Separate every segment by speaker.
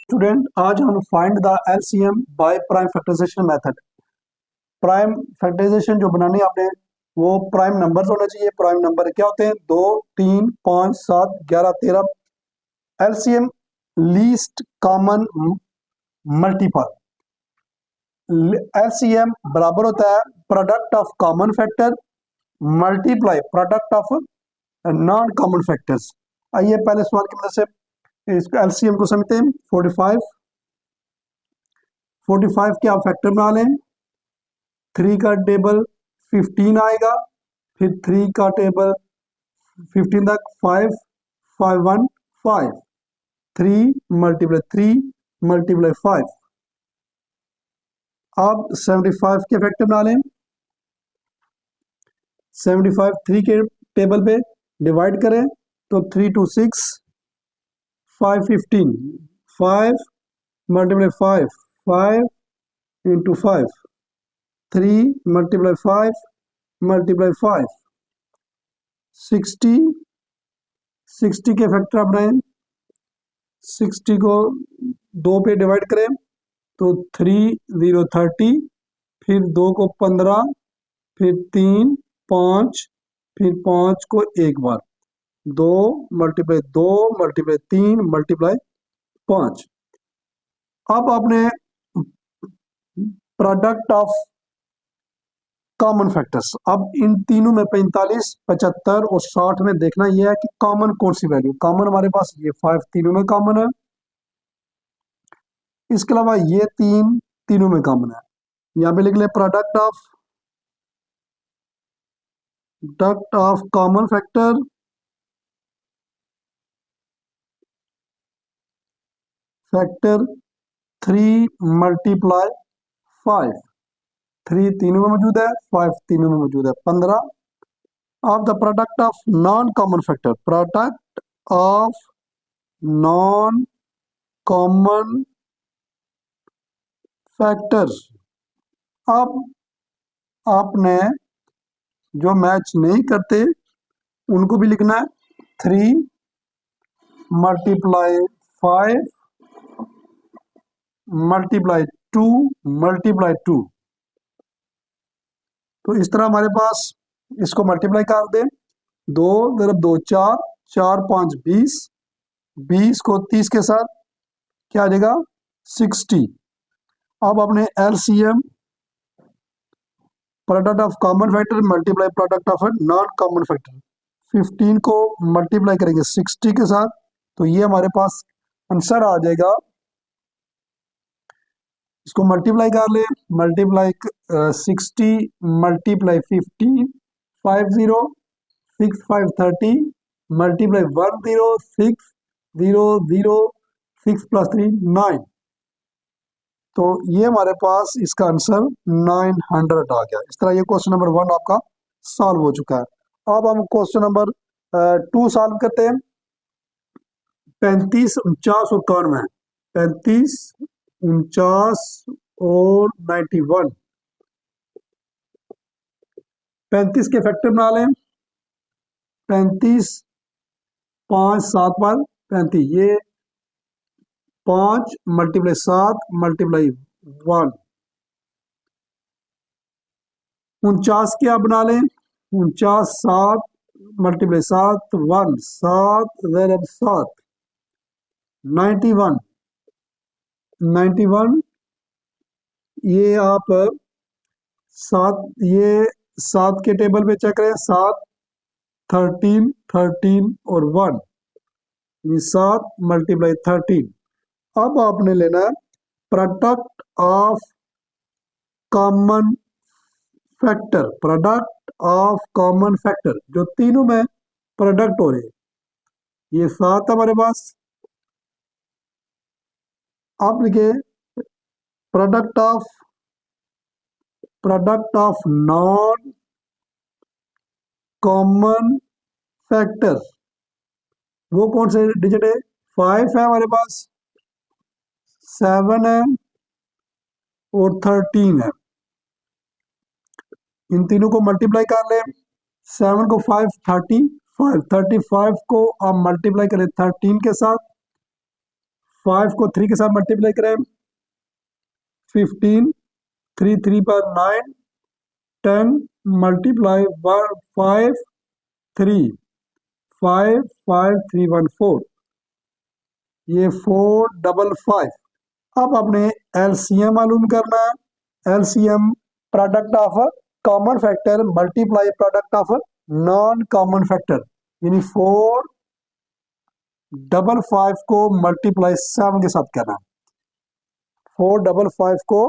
Speaker 1: Student, आज हम find the LCM by prime factorisation method. Prime factorisation जो बनानी है आपने, वो प्राइम नंबर्स होने चाहिए। प्राइम नंबर क्या होते हैं? 2, 3, 5, 7, 11, 13। LCM least common multiple. LCM बराबर होता है product of common factor multiply product of non common factors. आइए पहले सवाल की मदद से इस एलसीएम को समझते हैं। 45 के आप फैक्टर बना लें। 3 का टेबल 15 आएगा, फिर 3 का टेबल 15 तक 5, 5, 1, 5, 3 मल्टीप्लाई 3 मल्टीप्लाई 5। अब 75 के फैक्टर बना लें। 75 3 के टेबल पे डिवाइड करें तो 3 2 6, 5 15, 5 मल्टीप्लाई 5, 5 इंटू 5, 3 मल्टीप्लाई 5 मल्टीप्लाई 5, 60 के फैक्टर आप बनाएं। 60 को 2 पे डिवाइड करें तो 3 0 30, फिर 2 को 15, फिर 3 5, फिर 5 को एक बार 2 मल्टीप्लाई 2 मल्टीप्लाई 3 मल्टीप्लाई 5। अब आपने प्रोडक्ट ऑफ कॉमन फैक्टर्स, अब इन तीनों में 45, 75 और 60 में देखना यह है कि कॉमन कौन सी वैल्यू। कॉमन हमारे पास ये 5 तीनों में कॉमन है, इसके अलावा ये 3 तीनों में कॉमन है। यहाँ पे लिख ले product of common factor factor 3 multiply 5। 3 तीनों में मौजूद है, 5 तीनों में मौजूद है, 15। Of the product of non common factor, product of non common factors. अब आपने जो मैच नहीं करते उनको भी लिखना है। 3 मल्टीप्लाई 5 मल्टीप्लाई 2 मल्टीप्लाई 2। तो इस तरह हमारे पास इसको मल्टीप्लाई कर दें। 2 × 2 4, 4 5 20, 20 को 30 के साथ क्या आ जाएगा? 60। अब अपने LCM product of common factor multiply product of non common factor, 15 को मल्टीप्लाई करेंगे 60 के साथ, तो ये हमारे पास आंसर आ जाएगा। इसको मल्टीप्लाई कर ले। Multiply 60 multiply 15, 5 0, 6 5 30, multiply 1 0, 6 0 0, 6 + 3 9। तो ये हमारे पास इसका आंसर 900 आ गया। इस तरह ये क्वेश्चन नंबर 1 आपका सॉल्व हो चुका है। अब हम क्वेश्चन नंबर 2 सॉल्व करते हैं। 35 49 और 91, 35 49 और 91। 35 के फैक्टर बना लें। 35 5 7 पर 35, ये 5 मल्टीप्लाई 7 मल्टीप्लाई 1। 49 के आप बना लें। 49 7 मल्टीप्लाई 7 1, 7 ज़रब 7। 91 ये आप 7, ये 7 के टेबल पे चेक करें। 7 13 13 और 1, ये 7 मल्टीप्लाई 13। अब आपने लेना है product of common factor, product of common factor जो तीनों में प्रोडक्ट हो रहे हैं। ये 7 हमारे पास। अब लिखे product of non common factor, वो कौन से डिजिट है? 5 है हमारे पास, 7 है और 13 है। इन तीनों को मल्टीप्लाई कर ले। 7 को 5 35, 35 को आप मल्टीप्लाई करें 13 के साथ, 5 को 3 के साथ मल्टीप्लाई करें, 15, 3 3 पर 9, 10 मल्टीप्लाई 5 3 5 5 3 1 4, ये 455। अब आपने एलसीएम मालूम करना है। LCM product of common factor multiply product of non common factor, यानी 455 को मल्टीप्लाई 7 के साथ करना है। 455 को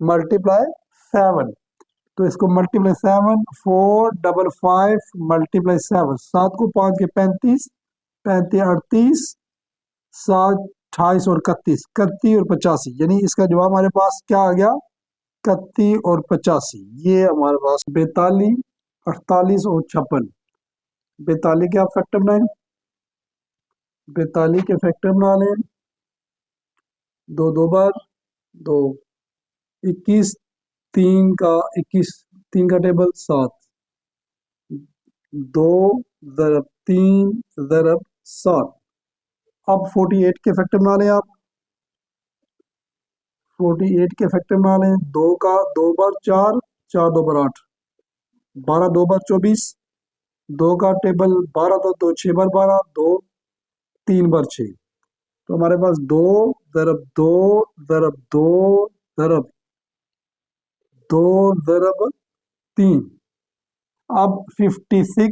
Speaker 1: मल्टीप्लाई 7, तो इसको मल्टीप्लाई 7, 455 मल्टीप्लाई 7, 7 को 5 के 35, 35 38, 7 28 और 31, 31 और 85, यानी इसका जवाब हमारे पास क्या आ गया, 31 और 85। ये हमारे पास 42, 48 और 56। 42 के आप फैक्टर बनाएं, 42 के फैक्टर बना लें, 2 2 बार 2, 21, 3 का 21, 3 का टेबल 7, 2 ज़रब 3 ज़रब 7। अब 48 के फैक्टर बना लें आप, 48 के फैक्टर बना लें, 2 का 2 बार 4, 4 2 बार 8, 12 2 बार 24, 2 का टेबल 12 तो 2 6 बार 12, 2 3 बार 6, तो हमारे पास 2 ज़रब 2 ज़रब 2 ज़रब 2 ज़रब 3। अब 56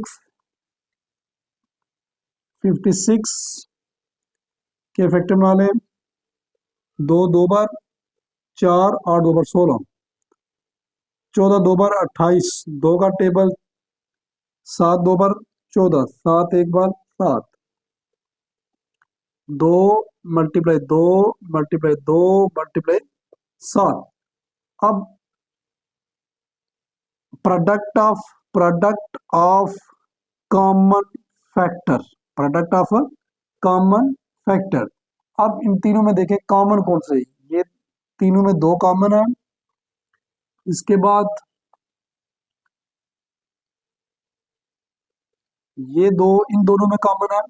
Speaker 1: के फैक्टर बना लें, 2 2 बार 4, 8 2 बार 16, 14 2 बार 28, 2 का टेबल 7 2 बार 14, 7 1 बार 7, 2 मल्टीप्लाई 2 मल्टीप्लाई 2 मल्टीप्लाई 7। अब product of common factor, product of common factor. अब इन तीनों में देखें कॉमन कौन से, ये तीनों में 2 कॉमन है, इसके बाद ये 2 इन दोनों में कॉमन है,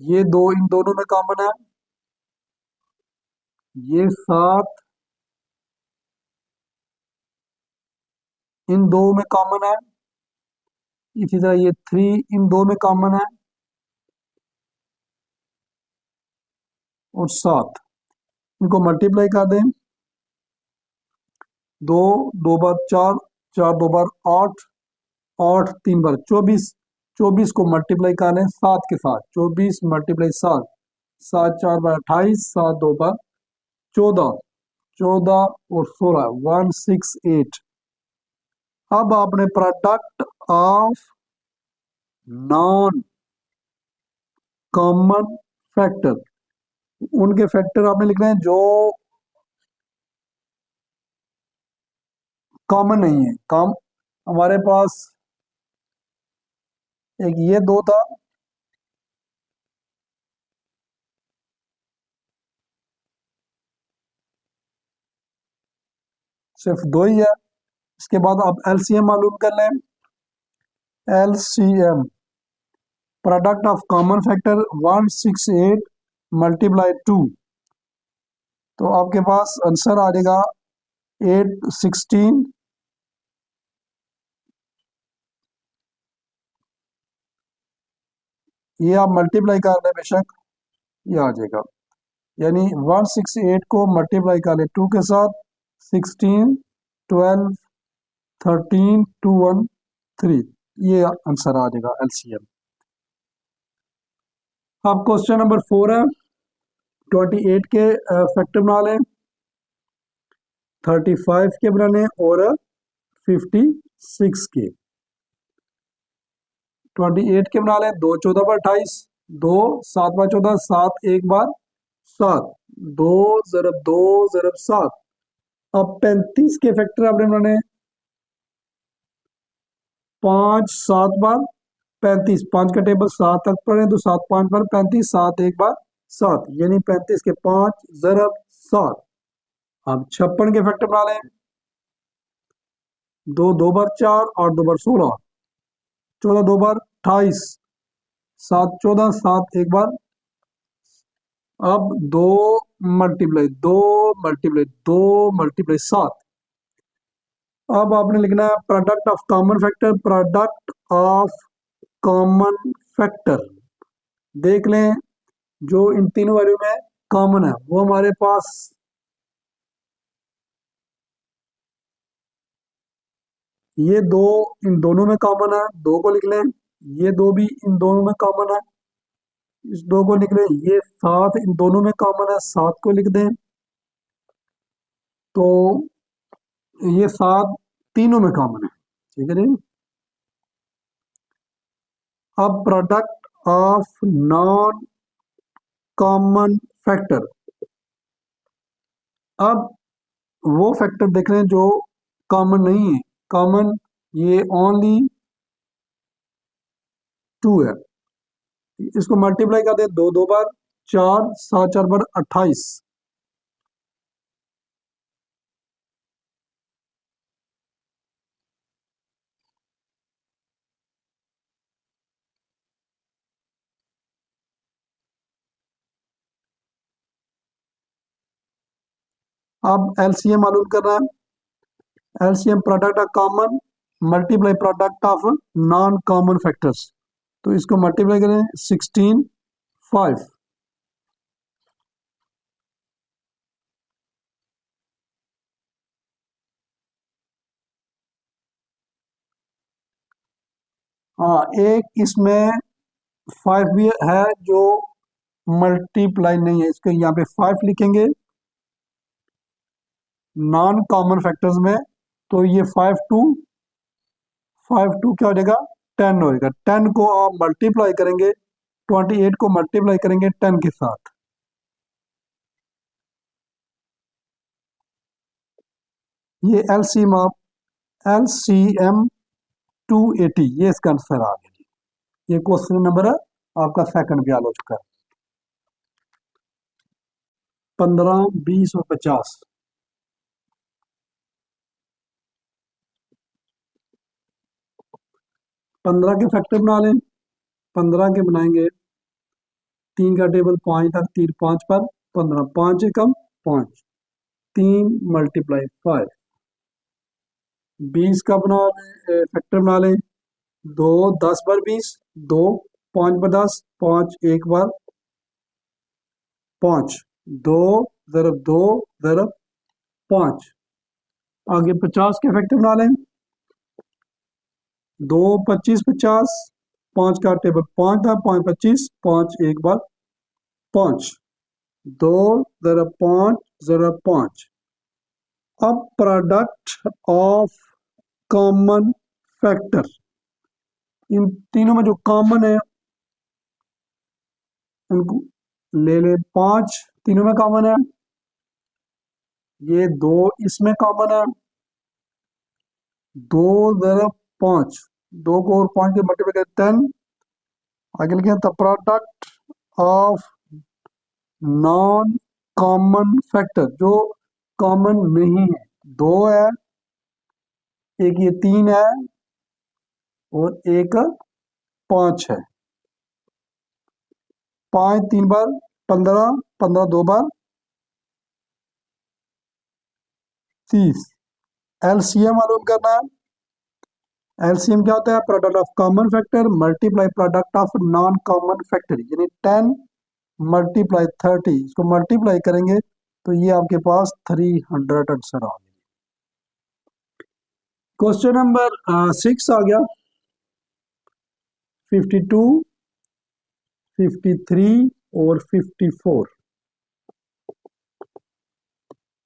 Speaker 1: ये 2 इन दोनों में कॉमन है, ये 7 इन 2 में कॉमन है, इसी तरह ये 3 इन 2 में कॉमन है, और 7 इनको मल्टीप्लाई कर दें, 2 2 बार 4, 4 2 बार 8, 8 3 बार 24, 24 को मल्टीप्लाई कर लें 7 के साथ, 24 मल्टीप्लाई 7, 7 4 बार 28, 7 2 बार 14, 14 और 16, 168। अब आपने product of non common factor, उनके फैक्टर आपने लिखने हैं जो कॉमन नहीं है। कॉम हमारे पास एक ये 2 था, सिर्फ 2 ही है। इसके बाद आप एलसीएम मालूम कर लें, LCM product of common factor 168 multiply 2, तो आपके पास आंसर आ जाएगा 816। ये आप मल्टीप्लाई कर लें बेशक, ये आ जाएगा, यानी 168 को मल्टीप्लाई कर लें 2 के साथ, 16 12 13 2 1 3, ये आंसर आ जाएगा एलसीएम। अब क्वेश्चन नंबर 4 है, 28 के फैक्टर बना लें, 35 के बना लें और 56 के। 28 के बना लें, 2 14 बार 28, 2 7 बार 14, 7 1 बार 7, 2 ज़रब 2 ज़रब 7। अब 35 के फैक्टर आपने बनाने, 5 7 बार 35, 5 का टेबल 7 तक पढ़े तो 7 5 बार 35, 7 1 बार 7, यानी 35 के 5 ज़रब 7। अब 56 के फैक्टर बना लें, 2 2 बार 4, 8 2 बार 16, 14 2 बार 28, 7 14, 7 1 बार अब दो मल्टीप्लाई 7। अब आपने लिखना है product of common factor, product of common factor. देख लें जो इन तीनों वैल्यू में कॉमन है वो हमारे पास ये दो इन दोनों में कॉमन है, दो को लिख लें। ये दो भी इन दोनों में कॉमन है, इस दो को लिख लें। ये 7 इन दोनों में कॉमन है, 7 को लिख दें। तो ये 7 तीनों में कॉमन है, ठीक है जी। अब product of non common factor. अब वो फैक्टर देख रहे हैं जो कॉमन नहीं है। कॉमन ये ओनली 2 है। इसको मल्टीप्लाई कर दे, दो दो बार 4, 7 4 बार 28। अब एलसीएम मालूम करना है। LCM product of common multiply product of non common factors. तो इसको मल्टीप्लाई करें 16 5। हाँ, एक इसमें 5 भी है जो मल्टीप्लाई नहीं है, इसके यहाँ पे 5 लिखेंगे नॉन कॉमन फैक्टर्स में। तो ये 5 टू क्या हो जाएगा 10 हो जाएगा। 10 को आप मल्टीप्लाई करेंगे, 28 को मल्टीप्लाई करेंगे 10 के साथ। ये एलसीएम आप LCM 280, ये इसका आंसर आ गया। ये क्वेश्चन नंबर आपका सेकंड भी आ चुका है। 15 20 और 50। 15 के फैक्टर बना लें। 15 के बनाएंगे, 3 का टेबल 5 तक, 3 5 पर 15, 5 कम 5, 3 मल्टीप्लाई 5। 20 का बना फैक्टर बना लें। 2 10 बार 20, 2 5 बार 10, 5 एक बार 5, 2 ज़रब 2 ज़रब 5। आगे 50 के फैक्टर बना लें। 2 25 50, 5 का टेबल 5 था, 5 25, 5 एक बार 5, 2 ज़रब 5 ज़रब 5। अब प्रोडक्ट ऑफ कॉमन फैक्टर, इन तीनों में जो कॉमन है उनको ले ले। 5 तीनों में कॉमन है, ये 2 इसमें कॉमन है। 2 ज़रब 5, 2 को और 5 के मल्टीप्लाई करें 10। आगे लिखे the product of non common factor, जो कॉमन नहीं है। 2 है, एक ये 3 है और एक 5 है। 5 3 बार 15, 15 2 बार 30। एलसीएम मालूम करना है। एलसीएम क्या होता है? Product of common factor multiply product of non common factor, यानी 10 मल्टीप्लाई 30। इसको मल्टीप्लाई करेंगे तो ये आपके पास 300 आंसर आ गया। क्वेश्चन नंबर 6 आ गया। 52 53 और 54।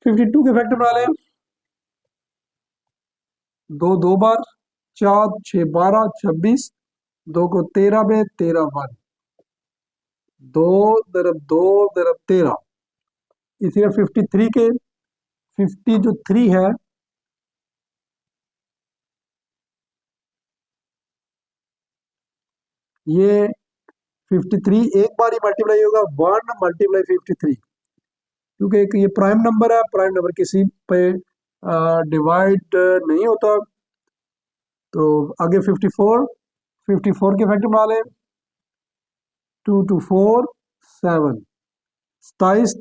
Speaker 1: 52 के फैक्टर बना लें। 2 2 बार 4 6 12 26, 2 को 13 में 13 बार 2 ज़रब 2 ज़रब 13। इसी तरह 53 के 50 जो 3 है, ये 53 एक बार ही मल्टीप्लाई होगा, 1 मल्टीप्लाई 53। क्योंकि एक ये प्राइम नंबर है, प्राइम नंबर किसी पे डिवाइड नहीं होता। तो आगे 54, 54 के फैक्टर बना लें। 2 2 4 7, 27,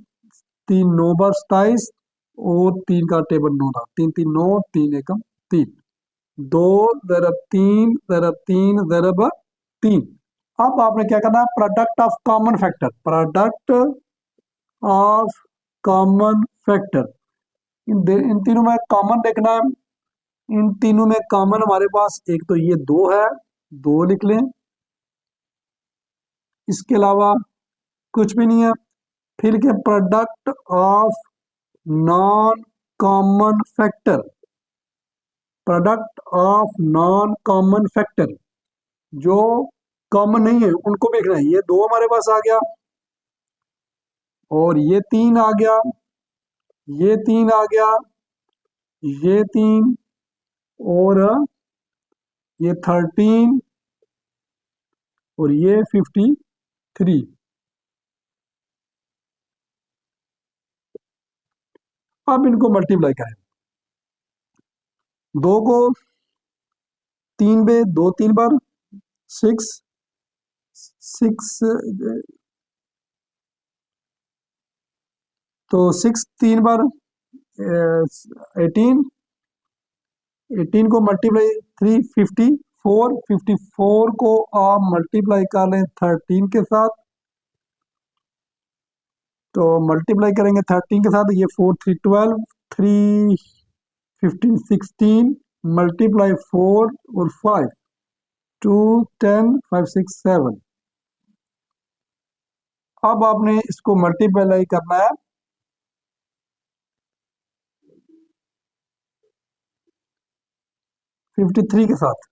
Speaker 1: 3 9 = 27 और 3 का टेबल 9 था, 3 3 9, 3 एकम 3, 2 ज़रब 3 ज़रब 3 ज़रब 3। अब आपने क्या करना है, product of common factor, product of common factor, इन तीनों में कॉमन देखना है। इन तीनों में कॉमन हमारे पास एक तो ये 2 है, 2 लिख लें, इसके अलावा कुछ भी नहीं है। फिर के product of non common factor, product of non common factor, जो कॉमन नहीं है उनको भी लिखना है। ये 2 हमारे पास आ गया और ये 3 आ गया, ये 3 आ गया, ये 3 और ये 13 और ये 53। अब इनको मल्टीप्लाई करें, 2 को 3 पे 2 3 बार 6 6, तो 6 3 बार 18, 18 को मल्टीप्लाई 354, 54 को आप मल्टीप्लाई कर लें 13 के साथ, तो मल्टीप्लाई करेंगे 13 के साथ, ये 4 3 12, 3 15 16, मल्टीप्लाई 4 और 5 2 10 5 6 7। अब आपने इसको मल्टीप्लाई करना है 53 के साथ,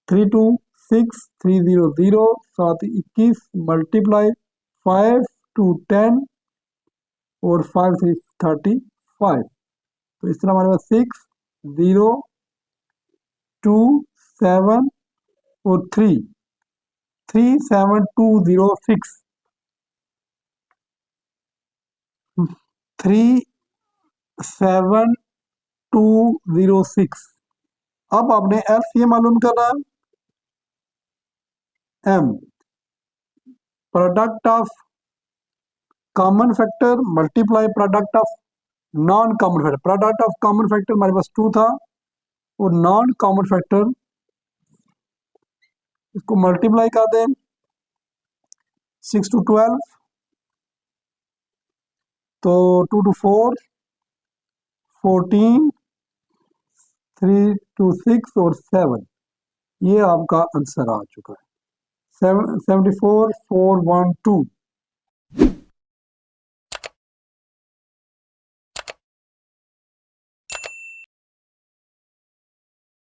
Speaker 1: 3 2 6 3 0 0 7 21, मल्टीप्लाई 5 2 10 और 5 3 35। तो इस तरह हमारे पास 6 0 2 7 और 3 3 7 2 0 6 3 7 2 0 6। अब आपने एलसीएम मालूम करना है, M product of common factor multiply product of non common factor. Product of common factor हमारे पास 2 था और नॉन कॉमन फैक्टर, इसको मल्टीप्लाई कर दें 6 to 12, तो 2 to 4 14, 3 to 6 और 7। ये आपका आंसर आ चुका है 74 412।